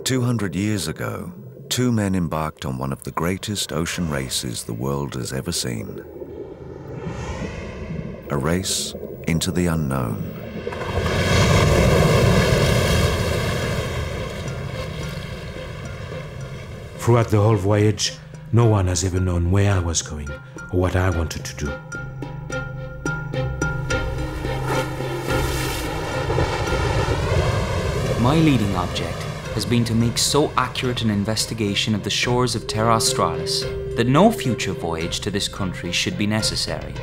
200 years ago, two men embarked on one of the greatest ocean races the world has ever seen. A race into the unknown. Throughout the whole voyage, no one has ever known where I was going or what I wanted to do. My leading object has been to make so accurate an investigation of the shores of Terra Australis that no future voyage to this country should be necessary.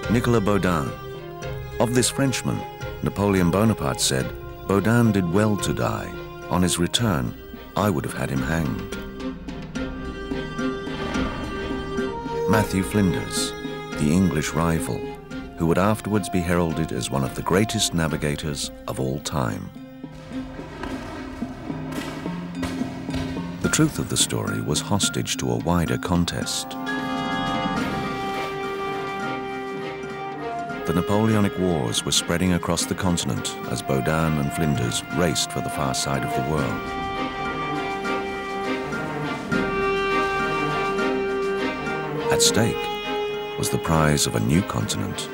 Nicolas Baudin. Of this Frenchman, Napoleon Bonaparte said, "Baudin did well to die. On his return, I would have had him hanged." Matthew Flinders, the English rival, who would afterwards be heralded as one of the greatest navigators of all time. The truth of the story was hostage to a wider contest. The Napoleonic Wars were spreading across the continent as Baudin and Flinders raced for the far side of the world. At stake was the prize of a new continent.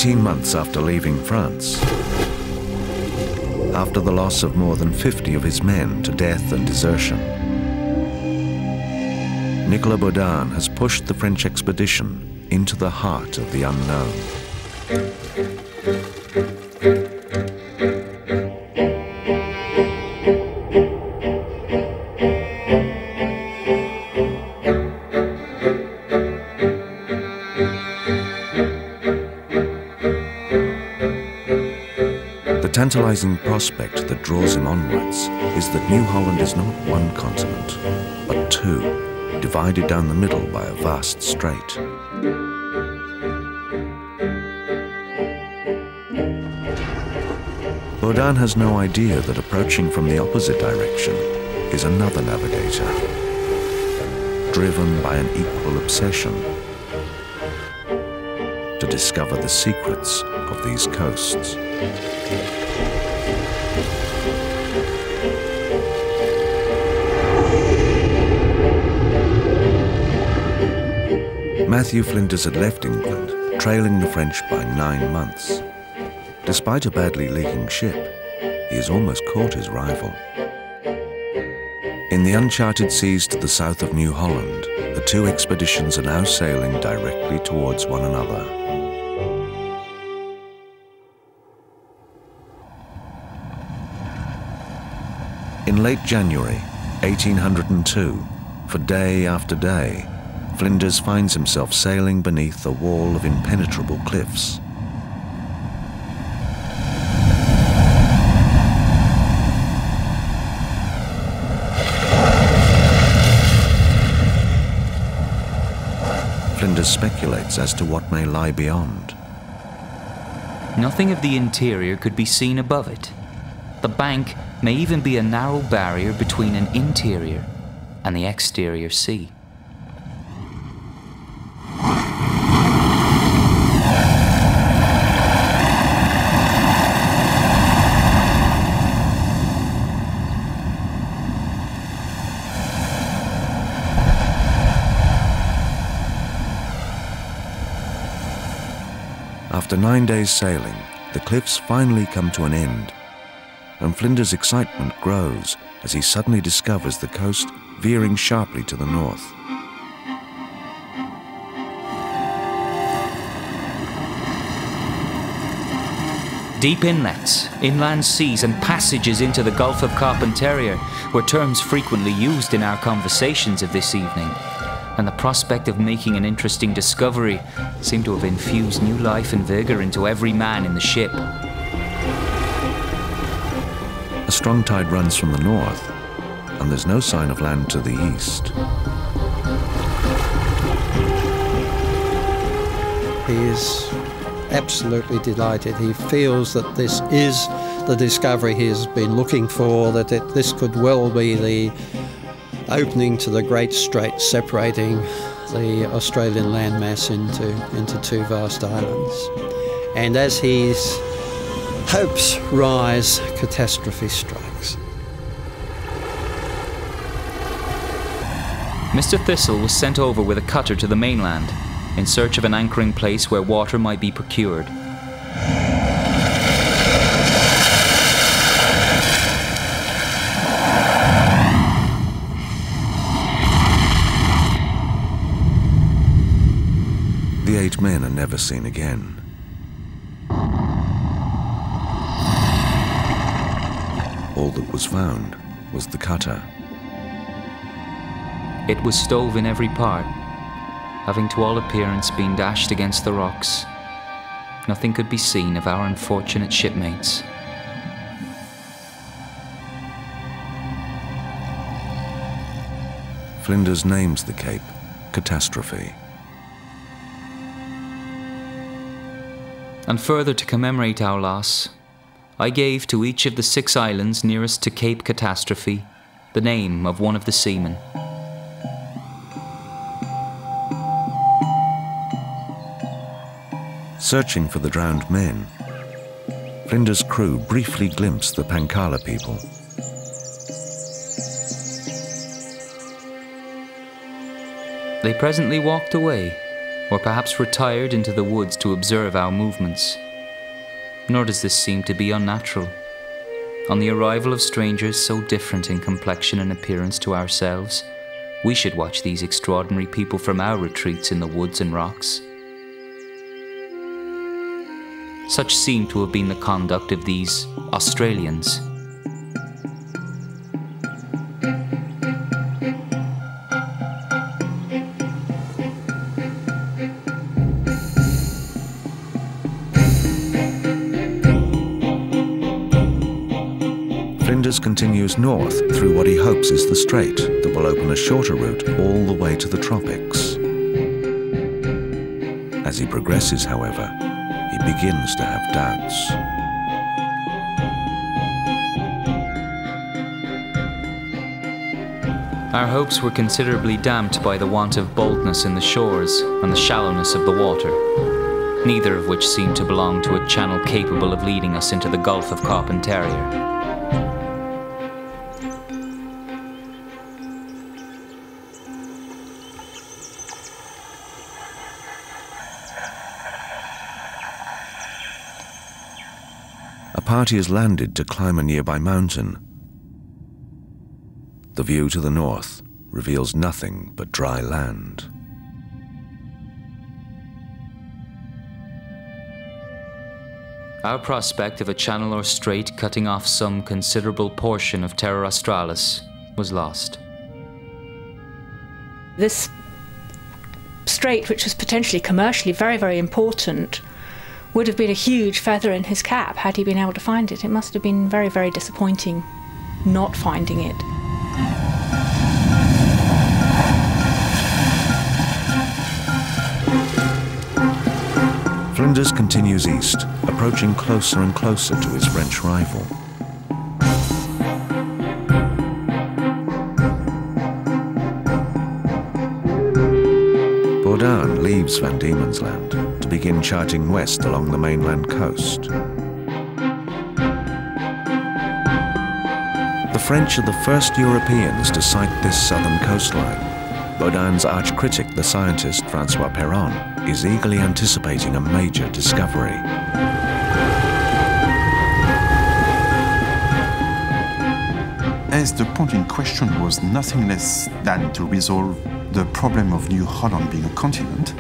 Months after leaving France, after the loss of more than 50 of his men to death and desertion, Nicolas Baudin has pushed the French expedition into the heart of the unknown. The tantalizing prospect that draws him onwards is that New Holland is not one continent, but two, divided down the middle by a vast strait. Baudin has no idea that approaching from the opposite direction is another navigator, driven by an equal obsession to discover the secrets of these coasts. Matthew Flinders had left England, trailing the French by 9 months. Despite a badly leaking ship, he has almost caught his rival. In the uncharted seas to the south of New Holland, the two expeditions are now sailing directly towards one another. In late January 1802, for day after day, Flinders finds himself sailing beneath a wall of impenetrable cliffs. Flinders speculates as to what may lie beyond. Nothing of the interior could be seen above it. The bank may even be a narrow barrier between an interior and the exterior sea. After 9 days sailing, the cliffs finally come to an end, and Flinders' excitement grows as he suddenly discovers the coast veering sharply to the north. Deep inlets, inland seas and passages into the Gulf of Carpentaria were terms frequently used in our conversations of this evening, and the prospect of making an interesting discovery seemed to have infused new life and vigour into every man in the ship. A strong tide runs from the north, and there's no sign of land to the east. He is absolutely delighted. He feels that this is the discovery he has been looking for, that this could well be the opening to the great strait separating the Australian landmass into two vast islands. And as his hopes rise, catastrophe strikes. Mr. Thistle was sent over with a cutter to the mainland in search of an anchoring place where water might be procured. The 8 men are never seen again. All that was found was the cutter. It was stove in every part, having to all appearance been dashed against the rocks. Nothing could be seen of our unfortunate shipmates. Flinders names the cape Catastrophe. And further to commemorate our loss, I gave to each of the 6 islands nearest to Cape Catastrophe the name of one of the seamen. Searching for the drowned men, Flinders' crew briefly glimpsed the Pankala people. They presently walked away, or perhaps retired into the woods to observe our movements. Nor does this seem to be unnatural. On the arrival of strangers so different in complexion and appearance to ourselves, we should watch these extraordinary people from our retreats in the woods and rocks. Such seemed to have been the conduct of these Australians. Flinders continues north through what he hopes is the strait that will open a shorter route all the way to the tropics. As he progresses, however, he begins to have doubts. Our hopes were considerably damped by the want of boldness in the shores and the shallowness of the water, neither of which seemed to belong to a channel capable of leading us into the Gulf of Carpentaria. A party has landed to climb a nearby mountain. The view to the north reveals nothing but dry land. Our prospect of a channel or strait cutting off some considerable portion of Terra Australis was lost. This strait, which was potentially commercially very, very important, would have been a huge feather in his cap had he been able to find it. It must have been very, very disappointing not finding it. Flinders continues east, approaching closer and closer to his French rival. Baudin leaves Van Diemen's Land to begin charging west along the mainland coast. The French are the first Europeans to sight this southern coastline. Baudin's arch critic, the scientist Francois Perron, is eagerly anticipating a major discovery. As the point in question was nothing less than to resolve the problem of New Holland being a continent,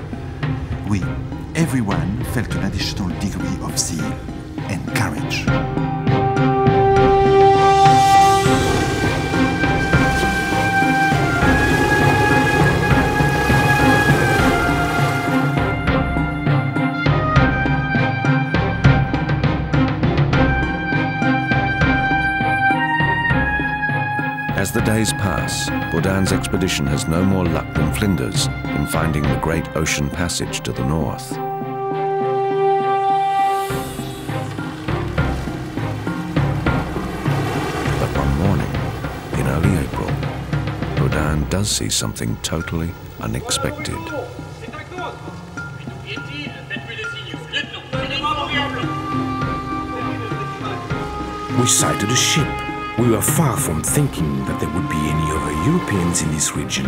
everyone felt an additional degree of zeal and courage. As the days pass, Baudin's expedition has no more luck than Flinders in finding the great ocean passage to the north. But one morning, in early April, Baudin does see something totally unexpected. We sighted a ship. We were far from thinking that there would be any other Europeans in this region.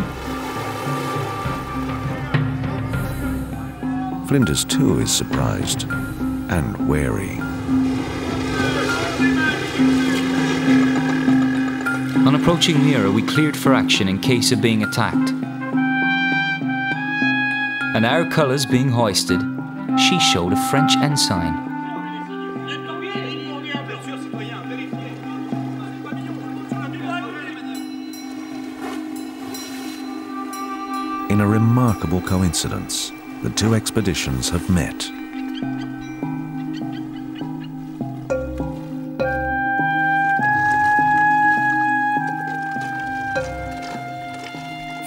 Flinders too is surprised and wary. On approaching nearer, we cleared for action in case of being attacked. And our colours being hoisted, she showed a French ensign. In a remarkable coincidence, the two expeditions have met.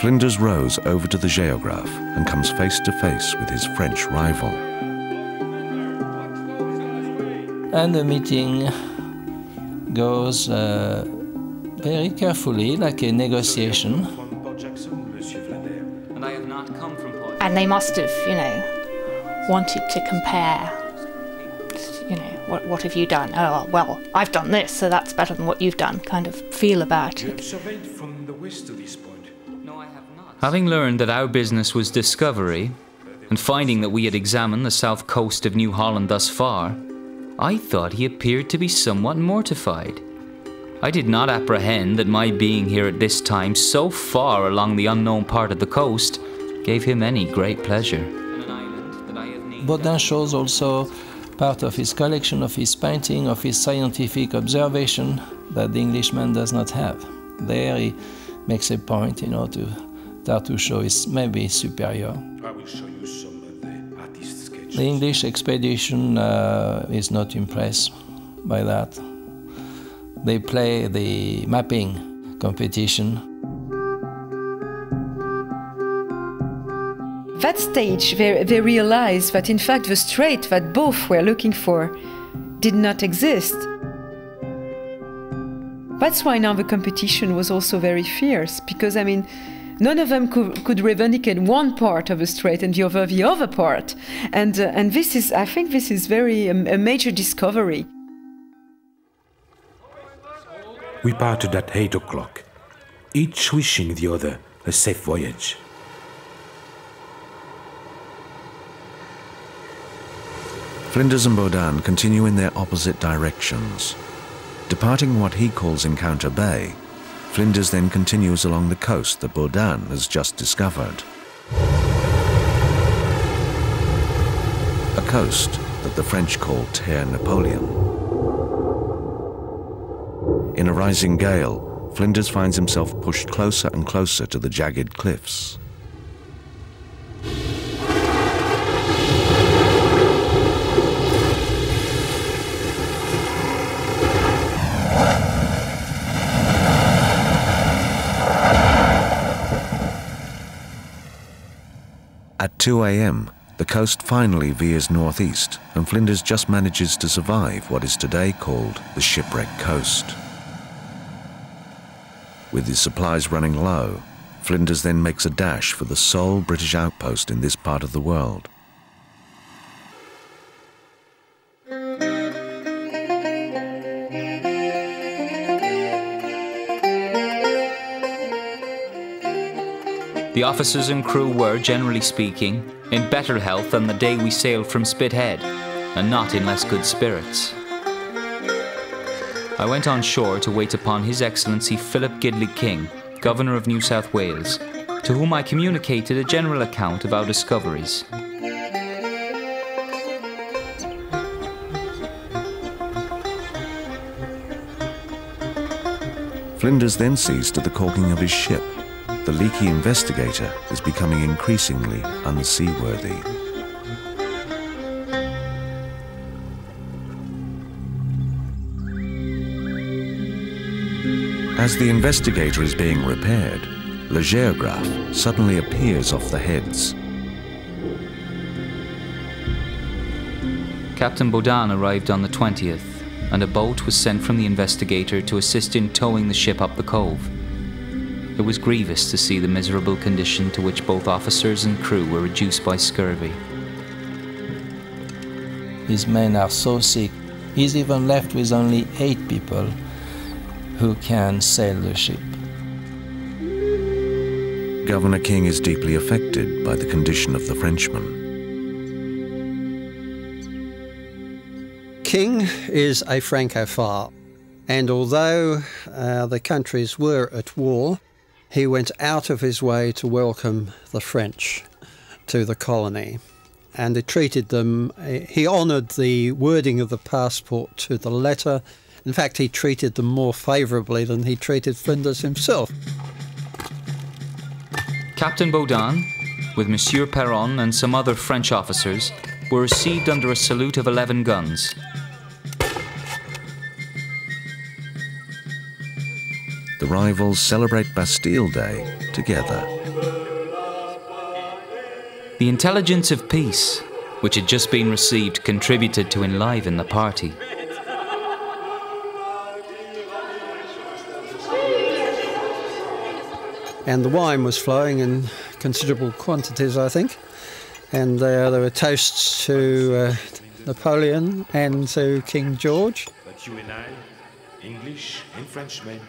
Flinders rows over to the geograph and comes face to face with his French rival. And the meeting goes very carefully, like a negotiation. And they must have, wanted to compare. What have you done? Oh, well, I've done this, so that's better than what you've done. Kind of feel about You it. have surveyed from the west to this point. No, I have not. Having learned that our business was discovery, and finding that we had examined the south coast of New Holland thus far, I thought he appeared to be somewhat mortified. I did not apprehend that my being here at this time so far along the unknown part of the coast gave him any great pleasure. Baudin shows also part of his collection, of his painting, of his scientific observation that the Englishman does not have. There he makes a point, to show is maybe superior. I will show you some of the artist's sketches. The English expedition is not impressed by that. They play the mapping competition. That stage, they realized that in fact the strait that both were looking for did not exist. That's why now the competition was also very fierce, because none of them could revendic one part of the strait and the other part. And this is, I think this is very a major discovery. We parted at 8 o'clock, each wishing the other a safe voyage. Flinders and Baudin continue in their opposite directions. Departing what he calls Encounter Bay, Flinders then continues along the coast that Baudin has just discovered. A coast that the French call Terre Napoleon. In a rising gale, Flinders finds himself pushed closer and closer to the jagged cliffs. At 2 a.m., the coast finally veers northeast, and Flinders just manages to survive what is today called the Shipwreck Coast. With his supplies running low, Flinders then makes a dash for the sole British outpost in this part of the world. The officers and crew were, generally speaking, in better health than the day we sailed from Spithead, and not in less good spirits. I went on shore to wait upon His Excellency Philip Gidley King, Governor of New South Wales, to whom I communicated a general account of our discoveries. Flinders then sees to the caulking of his ship. The leaky Investigator is becoming increasingly unseaworthy. As the Investigator is being repaired, Le Géographe suddenly appears off the heads. Captain Baudin arrived on the 20th, and a boat was sent from the Investigator to assist in towing the ship up the Cove. It was grievous to see the miserable condition to which both officers and crew were reduced by scurvy. His men are so sick. He's even left with only 8 people who can sail the ship. Governor King is deeply affected by the condition of the Frenchman. King is a Francophile, and although the countries were at war, he went out of his way to welcome the French to the colony. And he treated them, he honoured the wording of the passport to the letter. In fact, he treated them more favourably than he treated Flinders himself. Captain Baudin, with Monsieur Perron and some other French officers, were received under a salute of 11 guns. The rivals celebrate Bastille Day together. The intelligence of peace, which had just been received, contributed to enliven the party. And the wine was flowing in considerable quantities, I think. And there were toasts to Napoleon and to King George. But you and I, English and Frenchmen,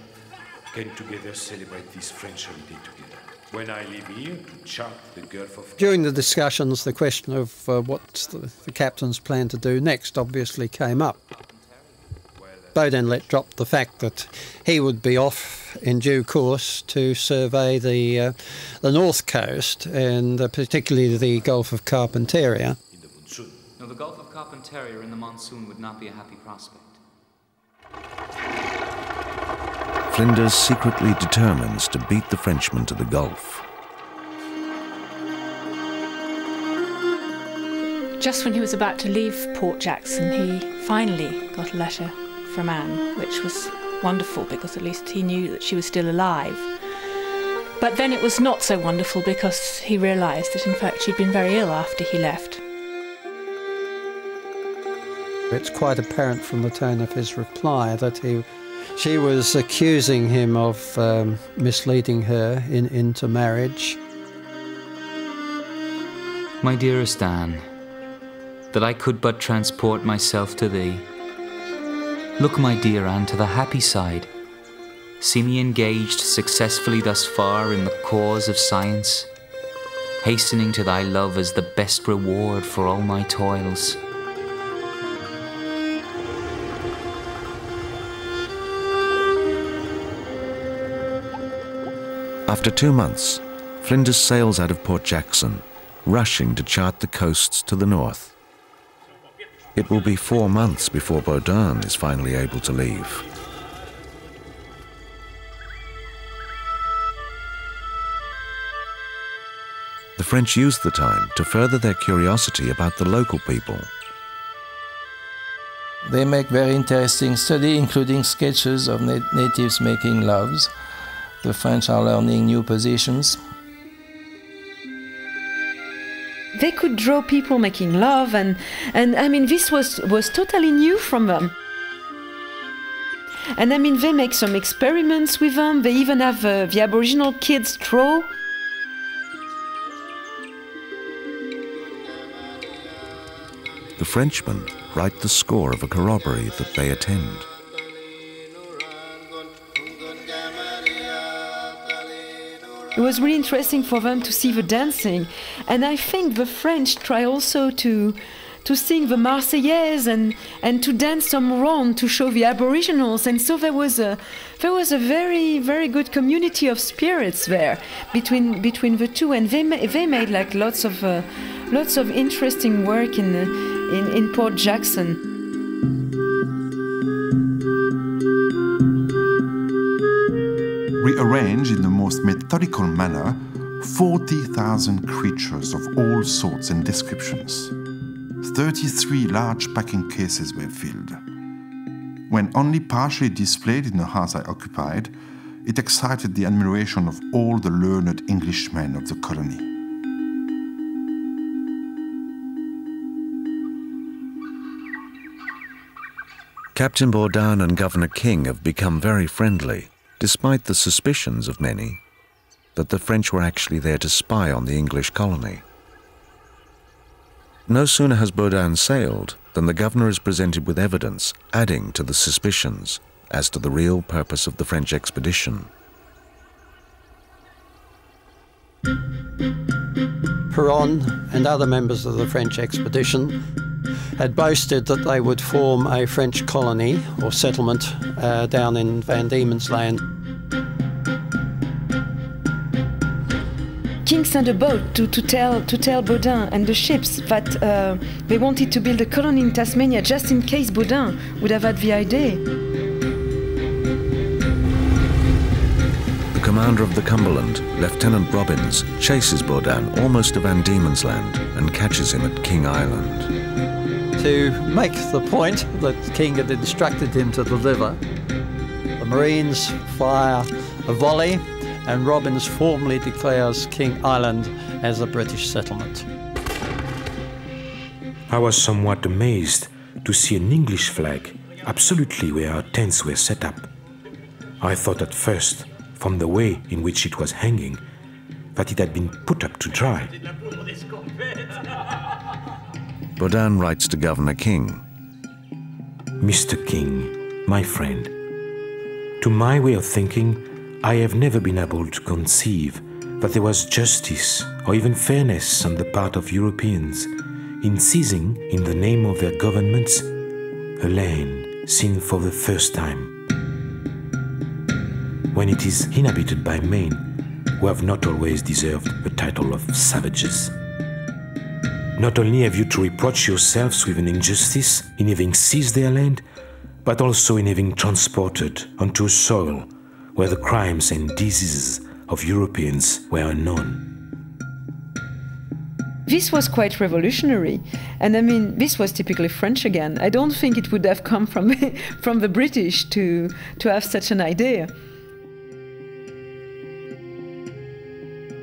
can together celebrate this French holiday together. When I live here to chart the Gulf of... During the discussions, the question of what the captain's plan to do next obviously came up. Baudin let drop the fact that he would be off in due course to survey the north coast, and particularly the Gulf of Carpentaria. No, the Gulf of Carpentaria in the monsoon would not be a happy prospect. Flinders secretly determines to beat the Frenchman to the Gulf. Just when he was about to leave Port Jackson, he finally got a letter from Anne, which was wonderful because at least he knew that she was still alive. But then it was not so wonderful because he realised that in fact she'd been very ill after he left. It's quite apparent from the tone of his reply that she was accusing him of misleading her into marriage. My dearest Anne, that I could but transport myself to thee. Look, my dear Anne, to the happy side. See me engaged successfully thus far in the cause of science, hastening to thy love as the best reward for all my toils. After 2 months, Flinders sails out of Port Jackson, rushing to chart the coasts to the north. It will be 4 months before Baudin is finally able to leave. The French use the time to further their curiosity about the local people. They make very interesting study, including sketches of natives making loves. The French are learning new positions. They could draw people making love, and I mean, this was totally new from them. And I mean, they make some experiments with them. They even have the Aboriginal kids draw. The Frenchmen write the score of a corroboree that they attend. It was really interesting for them to see the dancing, and I think the French try also to sing the Marseillaise and to dance some ronde to show the Aboriginals, and so there was a very, very good community of spirits there between the two, and they made like lots of interesting work in Port Jackson. Rearranged in the most methodical manner, 40,000 creatures of all sorts and descriptions. 33 large packing cases were filled. When only partially displayed in the house I occupied, it excited the admiration of all the learned Englishmen of the colony. Captain Baudin and Governor King have become very friendly, despite the suspicions of many that the French were actually there to spy on the English colony. No sooner has Baudin sailed than the governor is presented with evidence adding to the suspicions as to the real purpose of the French expedition. Peron and other members of the French expedition had boasted that they would form a French colony or settlement down in Van Diemen's Land. King sent a boat to tell Baudin and the ships that they wanted to build a colony in Tasmania just in case Baudin would have had the idea. The commander of the Cumberland, Lieutenant Robbins, chases Baudin almost to Van Diemen's Land and catches him at King Island. To make the point that King had instructed him to deliver, the Marines fire a volley and Robbins formally declares King Island as a British settlement. I was somewhat amazed to see an English flag absolutely where our tents were set up. I thought at first, from the way in which it was hanging, that it had been put up to dry. Baudin writes to Governor King, Mr. King, my friend, to my way of thinking, I have never been able to conceive that there was justice or even fairness on the part of Europeans in seizing, in the name of their governments, a land seen for the first time, when it is inhabited by men who have not always deserved the title of savages. Not only have you to reproach yourselves with an injustice in having seized their land, but also in having transported onto a soil where the crimes and diseases of Europeans were unknown. This was quite revolutionary, and I mean, this was typically French again. I don't think it would have come from the British to have such an idea.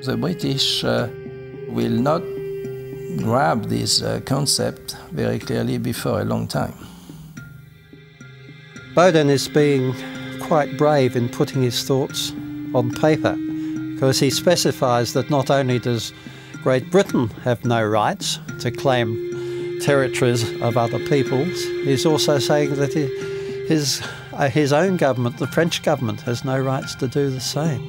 The British will not grab this concept very clearly before a long time. Baudin is being quite brave in putting his thoughts on paper, because he specifies that not only does Great Britain have no rights to claim territories of other peoples, he's also saying that his own government, the French government, has no rights to do the same.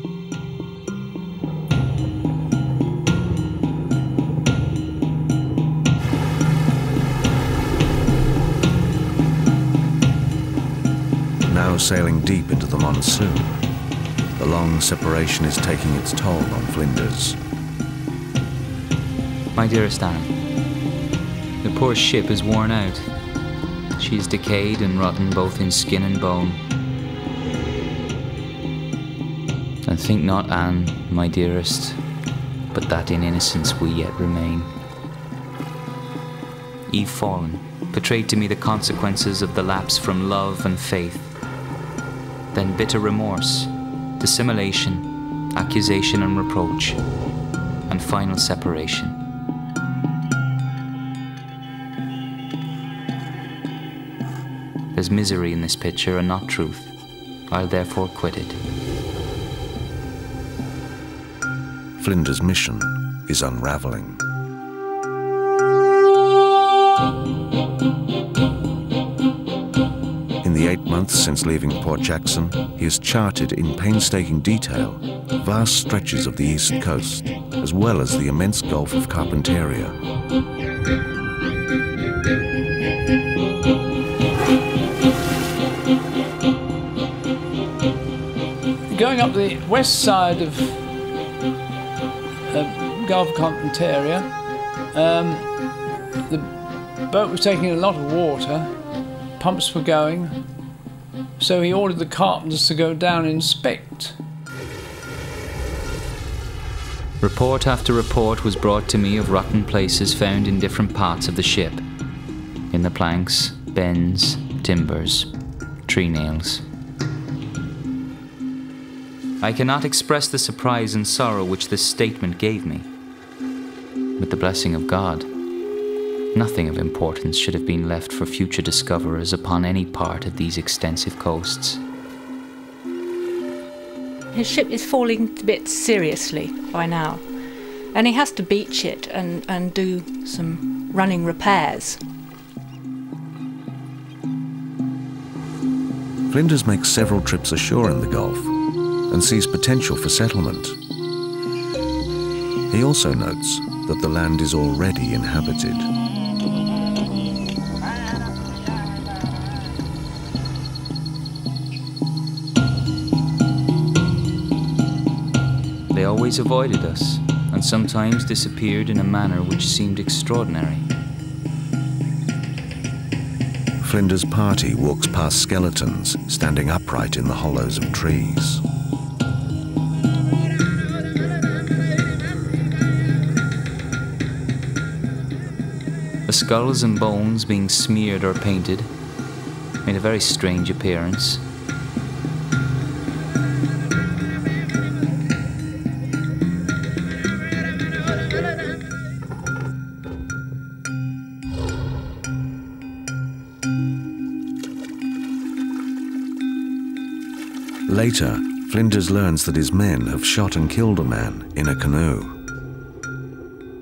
Now sailing deep into the monsoon, the long separation is taking its toll on Flinders. My dearest Anne, the poor ship is worn out. She is decayed and rotten both in skin and bone. And think not, Anne, my dearest, but that in innocence we yet remain. Eve fallen portrayed to me the consequences of the lapse from love and faith. Then bitter remorse, dissimulation, accusation and reproach, and final separation. There's misery in this picture and not truth. I'll therefore quit it. Flinders' mission is unraveling. In the 8 months since leaving Port Jackson, he has charted in painstaking detail vast stretches of the east coast, as well as the immense Gulf of Carpentaria. Going up the west side of Gulf of Carpentaria, the boat was taking a lot of water, pumps were going, so he ordered the carpenters to go down and inspect. Report after report was brought to me of rotten places found in different parts of the ship. In the planks, bends, timbers, tree nails. I cannot express the surprise and sorrow which this statement gave me. With the blessing of God, nothing of importance should have been left for future discoverers upon any part of these extensive coasts. His ship is falling a bit seriously by now, and he has to beach it and do some running repairs. Flinders makes several trips ashore in the Gulf and sees potential for settlement. He also notes that the land is already inhabited. They always avoided us, and sometimes disappeared in a manner which seemed extraordinary. Flinders' party walks past skeletons standing upright in the hollows of trees. The skulls and bones, being smeared or painted, made a very strange appearance. Later, Flinders learns that his men have shot and killed a man in a canoe.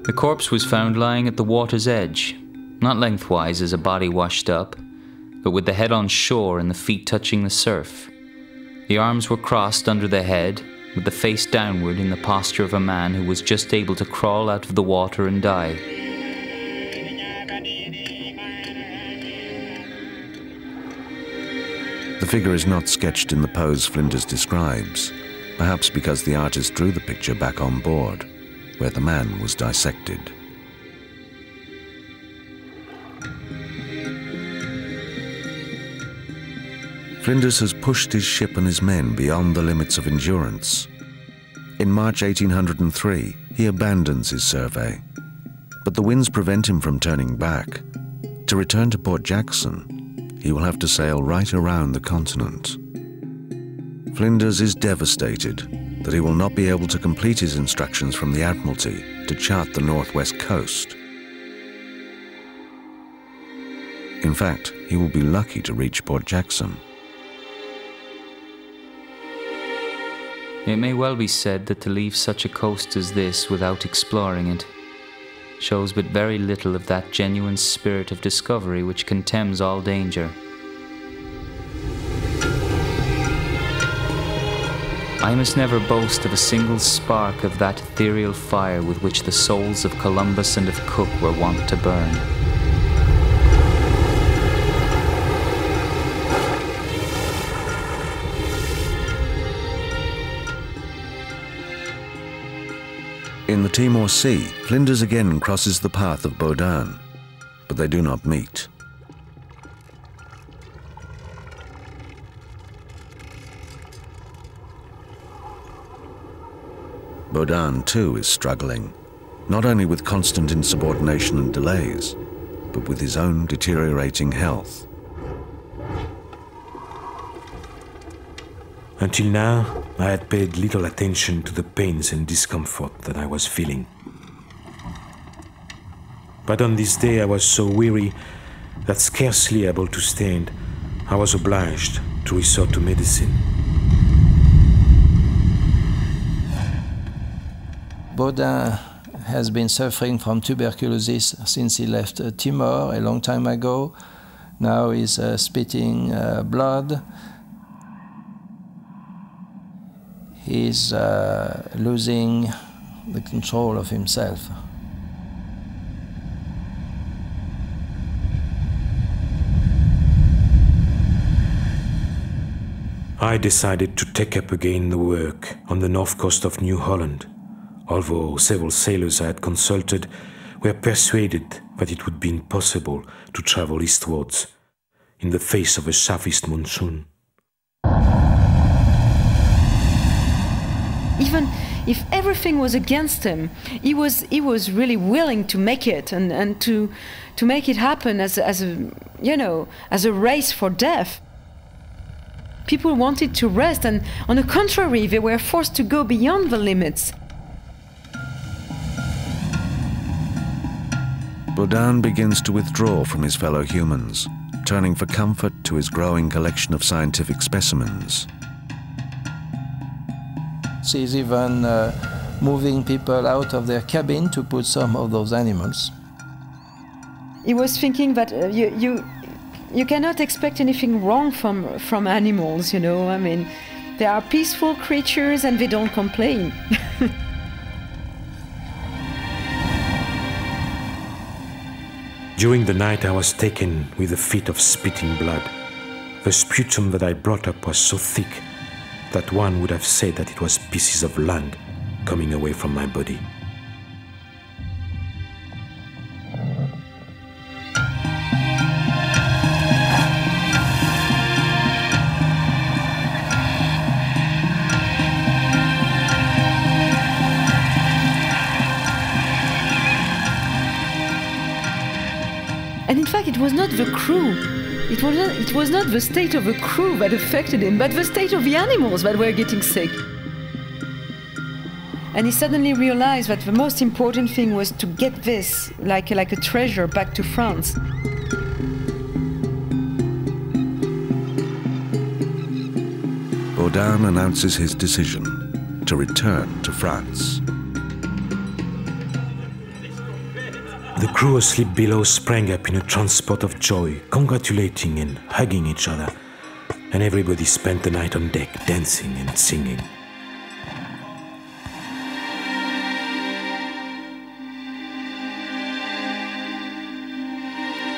The corpse was found lying at the water's edge, not lengthwise as a body washed up, but with the head on shore and the feet touching the surf. The arms were crossed under the head, with the face downward in the posture of a man who was just able to crawl out of the water and die. The figure is not sketched in the pose Flinders describes, perhaps because the artist drew the picture back on board, where the man was dissected. Flinders has pushed his ship and his men beyond the limits of endurance. In March 1803, he abandons his survey, but the winds prevent him from turning back. To return to Port Jackson, he will have to sail right around the continent. Flinders is devastated that he will not be able to complete his instructions from the Admiralty to chart the northwest coast. In fact, he will be lucky to reach Port Jackson. It may well be said that to leave such a coast as this without exploring it shows but very little of that genuine spirit of discovery which contemns all danger. I must never boast of a single spark of that ethereal fire with which the souls of Columbus and of Cook were wont to burn. In the Timor Sea, Flinders again crosses the path of Baudin, but they do not meet. Baudin, too, is struggling, not only with constant insubordination and delays, but with his own deteriorating health. Until now, I had paid little attention to the pains and discomfort that I was feeling. But on this day I was so weary that, scarcely able to stand, I was obliged to resort to medicine. Baudin has been suffering from tuberculosis since he left Timor a long time ago. Now he's spitting blood. He's losing the control of himself. I decided to take up again the work on the north coast of New Holland, although several sailors I had consulted were persuaded that it would be impossible to travel eastwards in the face of a southeast monsoon. Even if everything was against him, he was really willing to make it and to make it happen as a race for death. People wanted to rest, and on the contrary, they were forced to go beyond the limits. Baudin begins to withdraw from his fellow humans, turning for comfort to his growing collection of scientific specimens. He's even moving people out of their cabin to put some of those animals. He was thinking that you cannot expect anything wrong from animals, you know. I mean, they are peaceful creatures and they don't complain. During the night I was taken with a fit of spitting blood. The sputum that I brought up was so thick that one would have said that it was pieces of lung coming away from my body. And in fact, it was not the crew. It was not the state of the crew that affected him, but the state of the animals that were getting sick. And he suddenly realized that the most important thing was to get this, like a treasure, back to France. Baudin announces his decision to return to France. The crew asleep below sprang up in a transport of joy, congratulating and hugging each other, and everybody spent the night on deck, dancing and singing.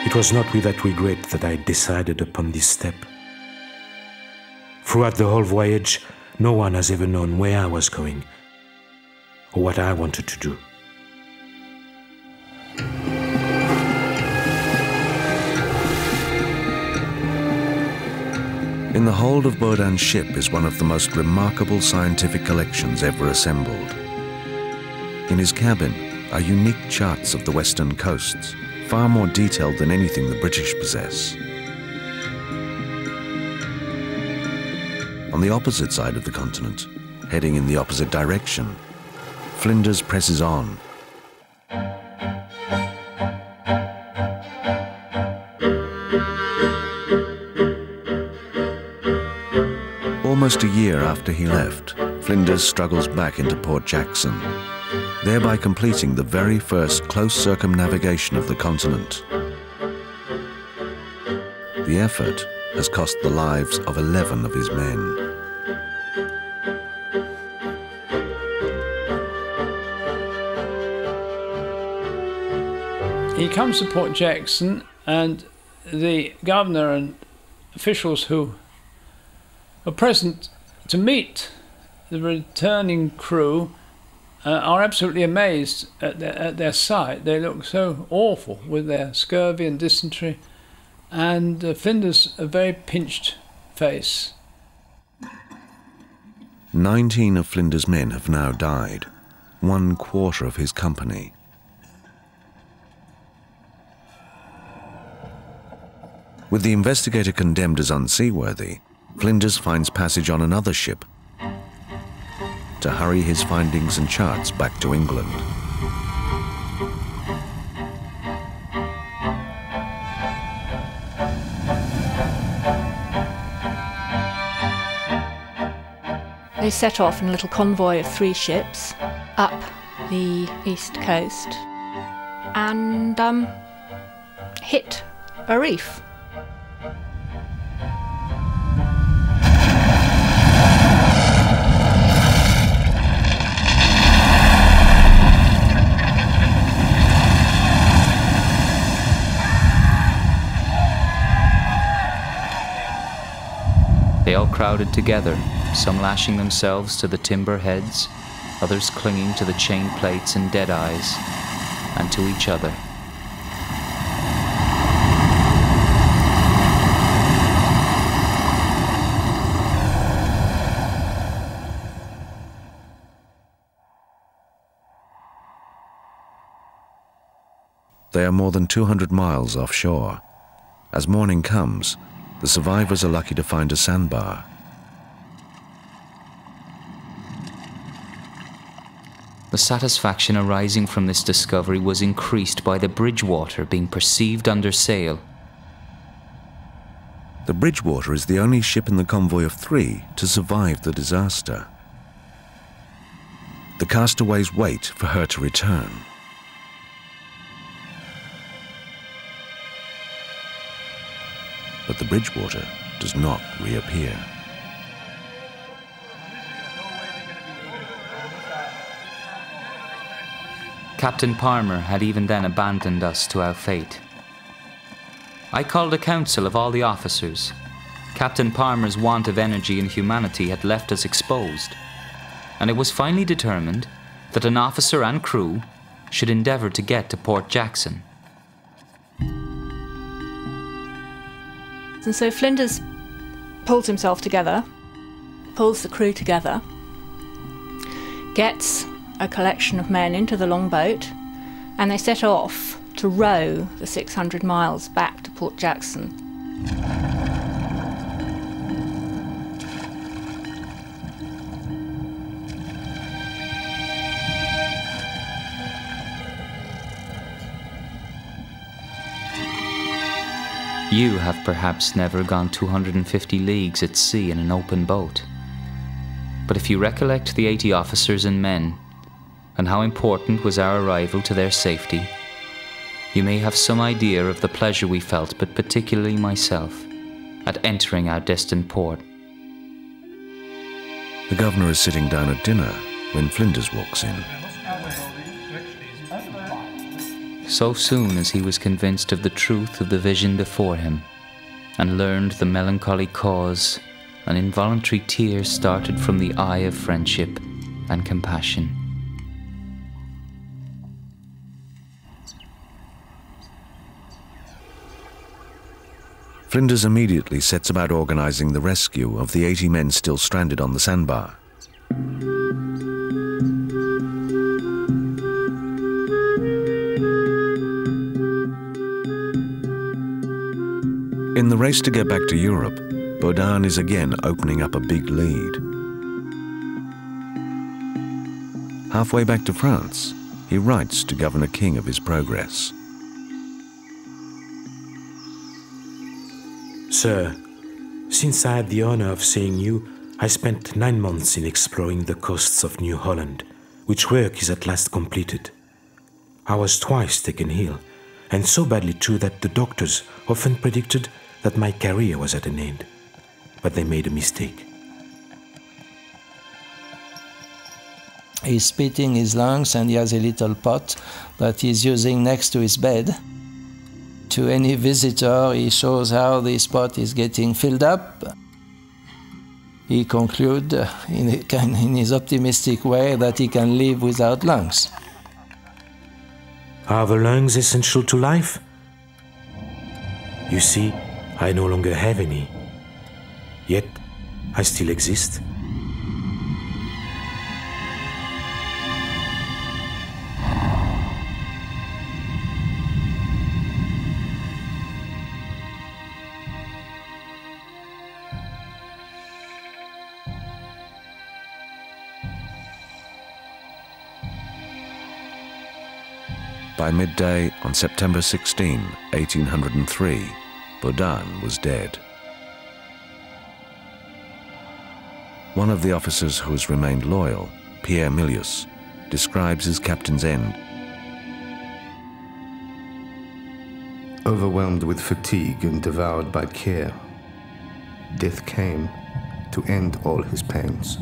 It was not without regret that I decided upon this step. Throughout the whole voyage, no one has ever known where I was going or what I wanted to do. In the hold of Baudin's ship is one of the most remarkable scientific collections ever assembled. In his cabin are unique charts of the western coasts, far more detailed than anything the British possess. On the opposite side of the continent, heading in the opposite direction, Flinders presses on. Almost a year after he left, Flinders struggles back into Port Jackson, thereby completing the very first close circumnavigation of the continent. The effort has cost the lives of 11 of his men. He comes to Port Jackson, and the governor and officials who are present to meet the returning crew are absolutely amazed at their sight. They look so awful with their scurvy and dysentery, and Flinders a very pinched face. 19 of Flinders' men have now died, 1/4 of his company. With the investigator condemned as unseaworthy, Flinders finds passage on another ship to hurry his findings and charts back to England. They set off in a little convoy of 3 ships up the east coast and hit a reef. They all crowded together, some lashing themselves to the timber heads, others clinging to the chain plates and dead eyes, and to each other. They are more than 200 miles offshore. As morning comes, the survivors are lucky to find a sandbar, The satisfaction arising from this discovery was increased by the Bridgewater being perceived under sail. The Bridgewater is the only ship in the convoy of 3 to survive the disaster. The castaways wait for her to return. But the Bridgewater does not reappear. Captain Palmer had even then abandoned us to our fate. I called a council of all the officers. Captain Palmer's want of energy and humanity had left us exposed, and it was finally determined that an officer and crew should endeavour to get to Port Jackson. And so Flinders pulls himself together, pulls the crew together, gets a collection of men into the longboat, and they set off to row the 600 miles back to Port Jackson. You have perhaps never gone 250 leagues at sea in an open boat. But if you recollect the 80 officers and men, and how important was our arrival to their safety, you may have some idea of the pleasure we felt, but particularly myself, at entering our destined port. The governor is sitting down at dinner when Flinders walks in. So soon as he was convinced of the truth of the vision before him, and learned the melancholy cause, an involuntary tear started from the eye of friendship and compassion. Flinders immediately sets about organizing the rescue of the 80 men still stranded on the sandbar. In the race to get back to Europe, Baudin is again opening up a big lead. Halfway back to France, he writes to Governor King of his progress. Sir, since I had the honor of seeing you, I spent 9 months in exploring the coasts of New Holland, which work is at last completed. I was twice taken ill, and so badly too that the doctors often predicted that my career was at an end. But they made a mistake. He's spitting his lungs and he has a little pot that he's using next to his bed. To any visitor, he shows how this pot is getting filled up. He concludes in his optimistic way that he can live without lungs. Are the lungs essential to life? You see, I no longer have any. Yet, I still exist. By midday on September 16, 1803, Baudin was dead. One of the officers who has remained loyal, Pierre Milius, describes his captain's end. Overwhelmed with fatigue and devoured by care, death came to end all his pains.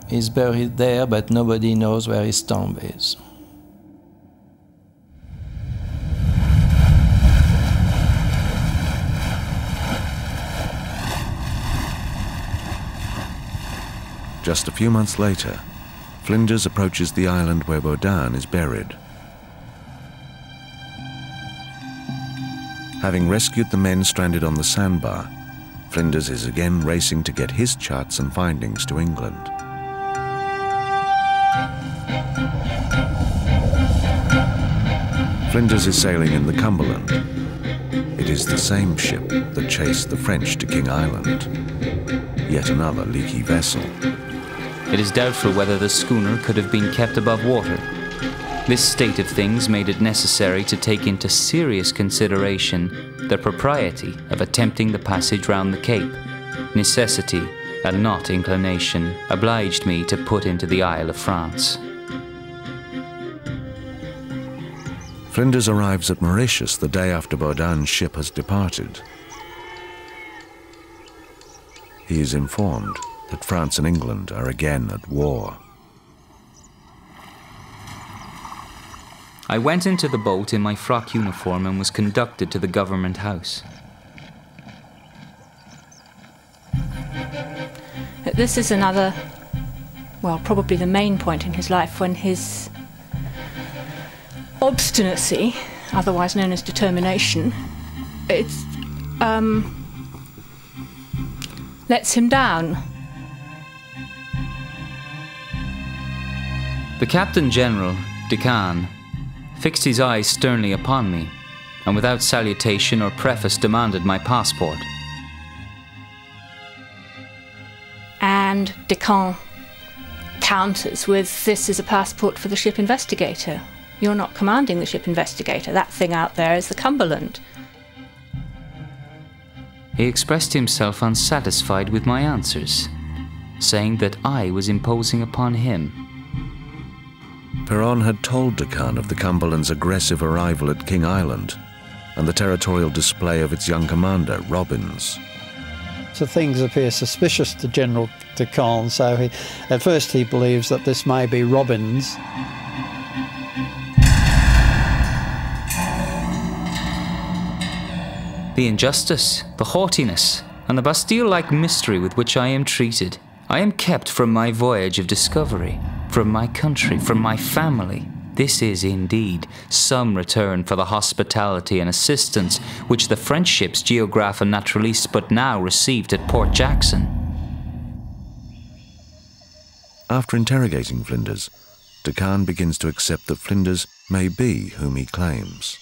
He's buried there, but nobody knows where his tomb is. Just a few months later, Flinders approaches the island where Baudin is buried. Having rescued the men stranded on the sandbar, Flinders is again racing to get his charts and findings to England. Flinders is sailing in the Cumberland. It is the same ship that chased the French to King Island. yet another leaky vessel. It is doubtful whether the schooner could have been kept above water. This state of things made it necessary to take into serious consideration the propriety of attempting the passage round the Cape. Necessity, and not inclination, obliged me to put into the Ile de France. Flinders arrives at Mauritius the day after Baudin's ship has departed. He is informed that France and England are again at war. I went into the boat in my frock uniform and was conducted to the government house. This is another, well, probably the main point in his life when his obstinacy, otherwise known as determination, lets him down. The Captain General, Deccan, fixed his eyes sternly upon me, and without salutation or preface demanded my passport. And Deccan counters with, "This is a passport for the ship Investigator. You're not commanding the ship Investigator. That thing out there is the Cumberland." He expressed himself unsatisfied with my answers, saying that I was imposing upon him. Peron had told Deccan of the Cumberland's aggressive arrival at King Island and the territorial display of its young commander, Robbins. So things appear suspicious to General Deccan, so at first he believes that this may be Robbins. The injustice, the haughtiness, and the Bastille-like mystery with which I am treated. I am kept from my voyage of discovery, from my country, from my family. This is indeed some return for the hospitality and assistance which the French ships Geographe and Naturaliste but now received at Port Jackson. After interrogating Flinders, Deccan begins to accept that Flinders may be whom he claims.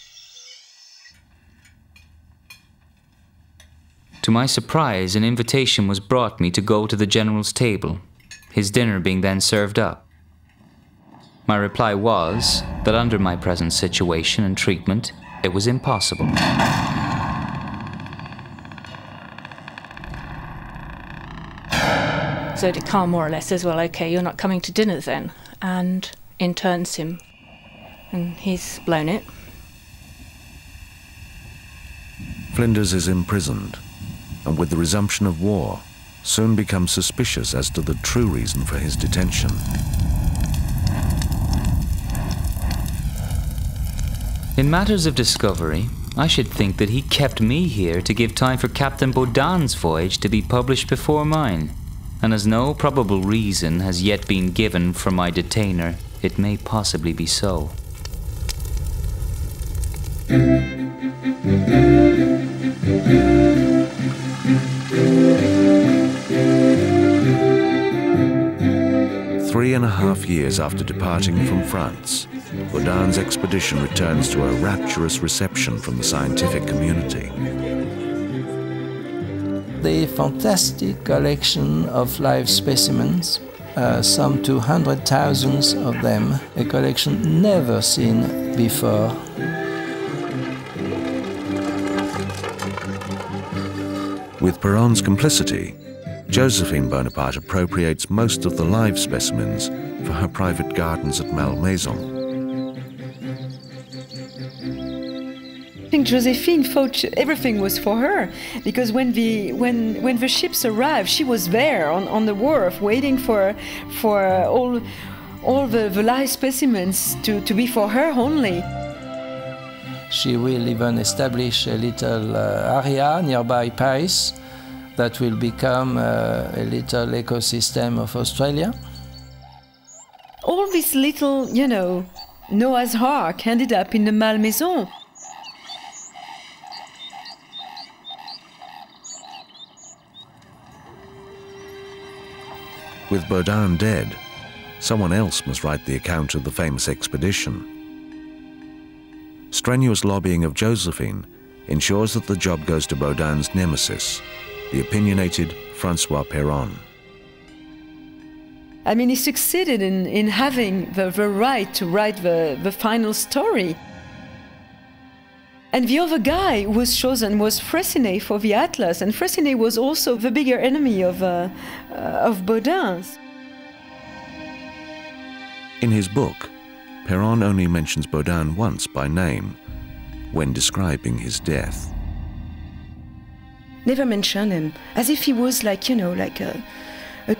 To my surprise, an invitation was brought me to go to the General's table, his dinner being then served up. My reply was that under my present situation and treatment, it was impossible. So Deccan more or less says, "Well, okay, you're not coming to dinner then," and interns him, and he's blown it. Flinders is imprisoned, and with the resumption of war, soon becomes suspicious as to the true reason for his detention. In matters of discovery, I should think that he kept me here to give time for Captain Baudin's voyage to be published before mine, and as no probable reason has yet been given for my detainer, it may possibly be so. Three and a half years after departing from France, Baudin's expedition returns to a rapturous reception from the scientific community. The fantastic collection of live specimens, some 200,000 of them, a collection never seen before. With Peron's complicity, Josephine Bonaparte appropriates most of the live specimens for her private gardens at Malmaison. I think Josephine thought everything was for her, because when the ships arrived, she was there on the wharf waiting for all the live specimens to be for her only. She will even establish a little area nearby Paris that will become a little ecosystem of Australia. All this little, Noah's Ark ended up in the Malmaison. With Baudin dead, someone else must write the account of the famous expedition. Strenuous lobbying of Josephine ensures that the job goes to Baudin's nemesis, the opinionated, Francois Péron. I mean, he succeeded in having the right to write the final story. And the other guy who was chosen was Freycinet for the Atlas, and Freycinet was also the bigger enemy of Baudin's. In his book, Péron only mentions Baudin once by name, when describing his death. Never mention him, as if he was like, you know, like a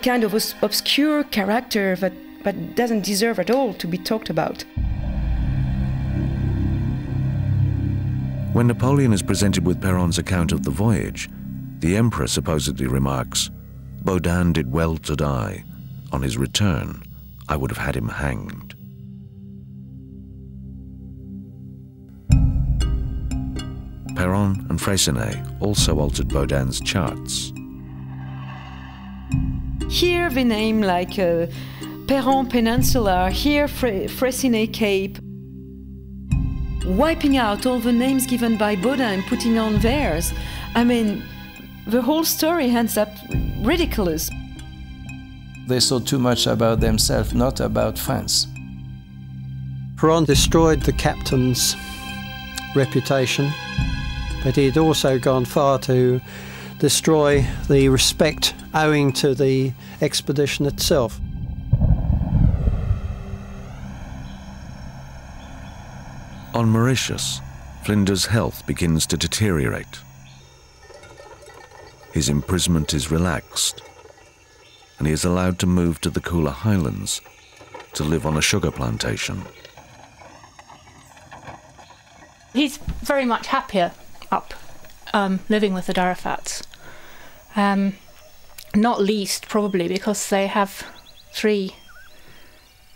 kind of obscure character that doesn't deserve at all to be talked about. When Napoleon is presented with Péron's account of the voyage, the Emperor supposedly remarks, "Baudin did well to die. On his return, I would have had him hanged." Péron and Freycinet also altered Baudin's charts. Here the name like Péron Peninsula, here Freycinet Cape, wiping out all the names given by Baudin and putting on theirs. I mean, the whole story ends up ridiculous. They saw too much about themselves, not about France. Péron destroyed the captain's reputation, but he had also gone far to destroy the respect owing to the expedition itself. On Mauritius, Flinders' health begins to deteriorate. His imprisonment is relaxed, and he is allowed to move to the cooler highlands to live on a sugar plantation. He's very much happier up living with the Darafats. Not least probably because they have 3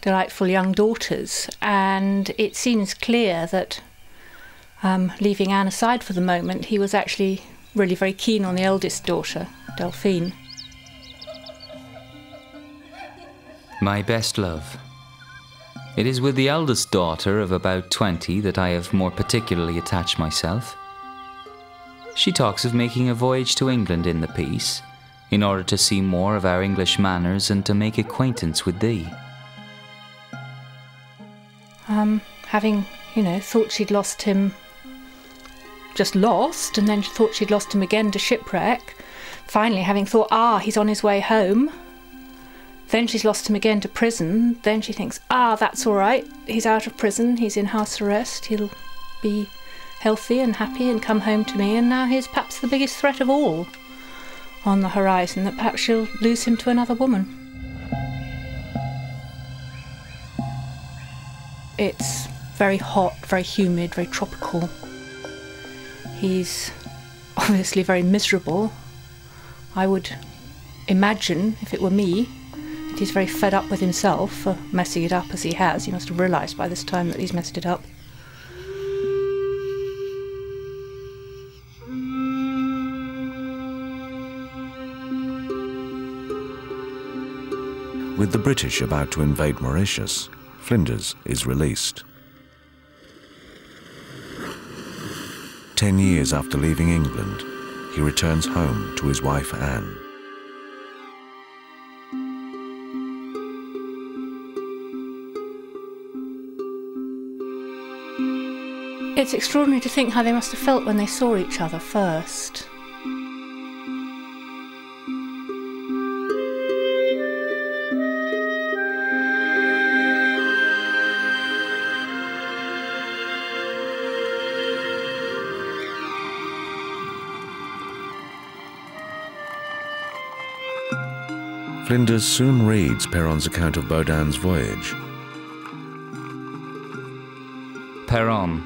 delightful young daughters, and it seems clear that, leaving Anne aside for the moment, he was actually really very keen on the eldest daughter, Delphine. My best love. It is with the eldest daughter of about 20 that I have more particularly attached myself. She talks of making a voyage to England in the piece, in order to see more of our English manners and to make acquaintance with thee. Having, thought she'd lost him, just lost, and then she thought she'd lost him again to shipwreck. Finally, having thought, he's on his way home. Then she's lost him again to prison. Then she thinks, that's all right. He's out of prison. He's in house arrest. He'll be healthy and happy and come home to me. And now here's perhaps the biggest threat of all on the horizon, that perhaps she'll lose him to another woman. It's very hot, very humid, very tropical. He's obviously very miserable. I would imagine, if it were me, that he's very fed up with himself for messing it up as he has. He must have realised by this time that he's messed it up. With the British about to invade Mauritius, Flinders is released. 10 years after leaving England, he returns home to his wife Anne. It's extraordinary to think how they must have felt when they saw each other first. Flinders soon reads Péron's account of Baudin's voyage. Péron,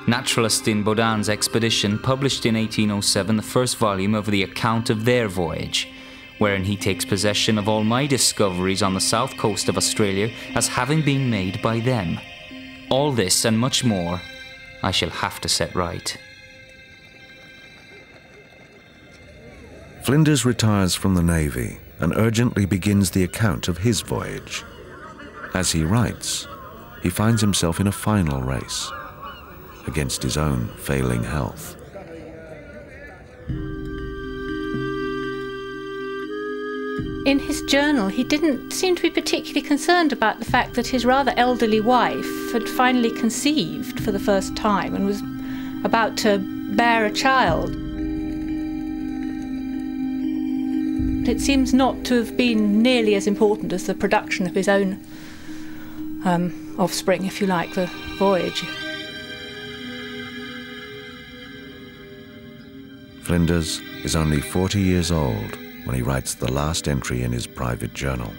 naturalist in Baudin's expedition, published in 1807 the first volume of the account of their voyage, wherein he takes possession of all my discoveries on the south coast of Australia as having been made by them. All this and much more I shall have to set right. Flinders retires from the Navy and urgently begins the account of his voyage. As he writes, he finds himself in a final race against his own failing health. in his journal, he didn't seem to be particularly concerned about the fact that his rather elderly wife had finally conceived for the first time and was about to bear a child. It seems not to have been nearly as important as the production of his own offspring, if you like, the voyage. Flinders is only 40 years old when he writes the last entry in his private journal.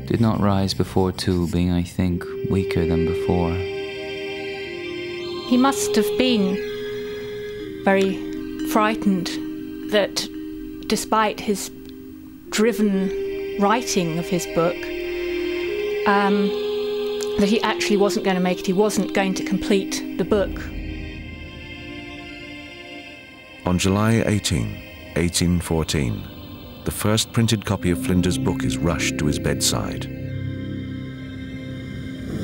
Did not rise before two, being, I think, weaker than before. He must have been very frightened that despite his driven writing of his book, that he actually wasn't going to make it, he wasn't going to complete the book. On July 18, 1814, the first printed copy of Flinders' book is rushed to his bedside.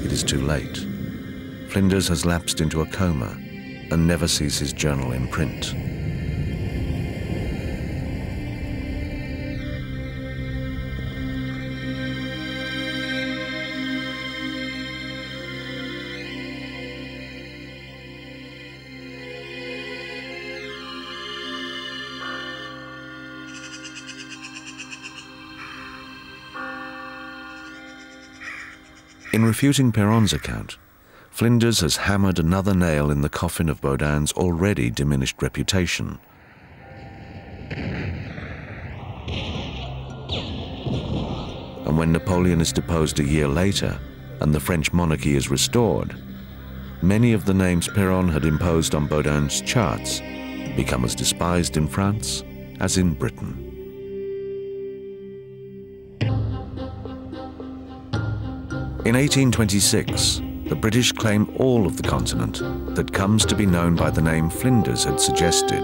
It is too late. Flinders has lapsed into a coma and never sees his journal in print. In refuting Péron's account, Flinders has hammered another nail in the coffin of Baudin's already diminished reputation. And when Napoleon is deposed a year later and the French monarchy is restored, many of the names Péron had imposed on Baudin's charts become as despised in France as in Britain. In 1826, the British claim all of the continent that comes to be known by the name Flinders had suggested.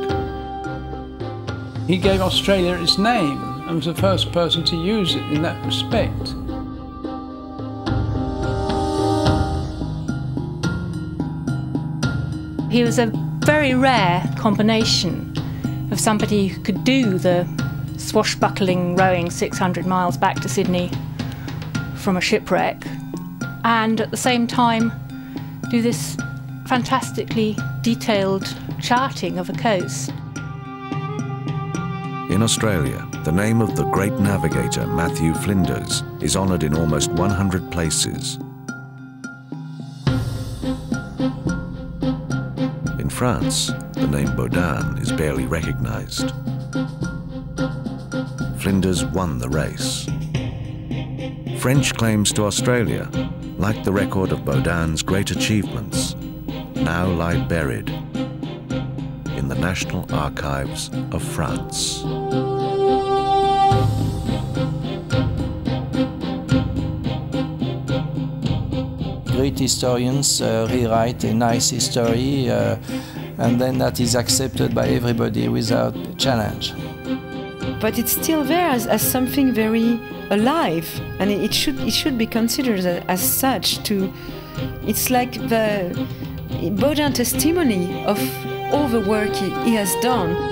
He gave Australia its name and was the first person to use it in that respect. He was a very rare combination of somebody who could do the swashbuckling rowing 600 miles back to Sydney from a shipwreck, and at the same time do this fantastically detailed charting of a coast. In Australia, the name of the great navigator Matthew Flinders is honoured in almost 100 places. In France, the name Baudin is barely recognised. Flinders won the race. French claims to Australia, like the record of Baudin's great achievements, now lie buried in the National Archives of France. Great historians rewrite a nice history and then that is accepted by everybody without challenge. But it's still there as something very alive, and it should be considered as such. It's like the Baudin testimony of all the work he has done.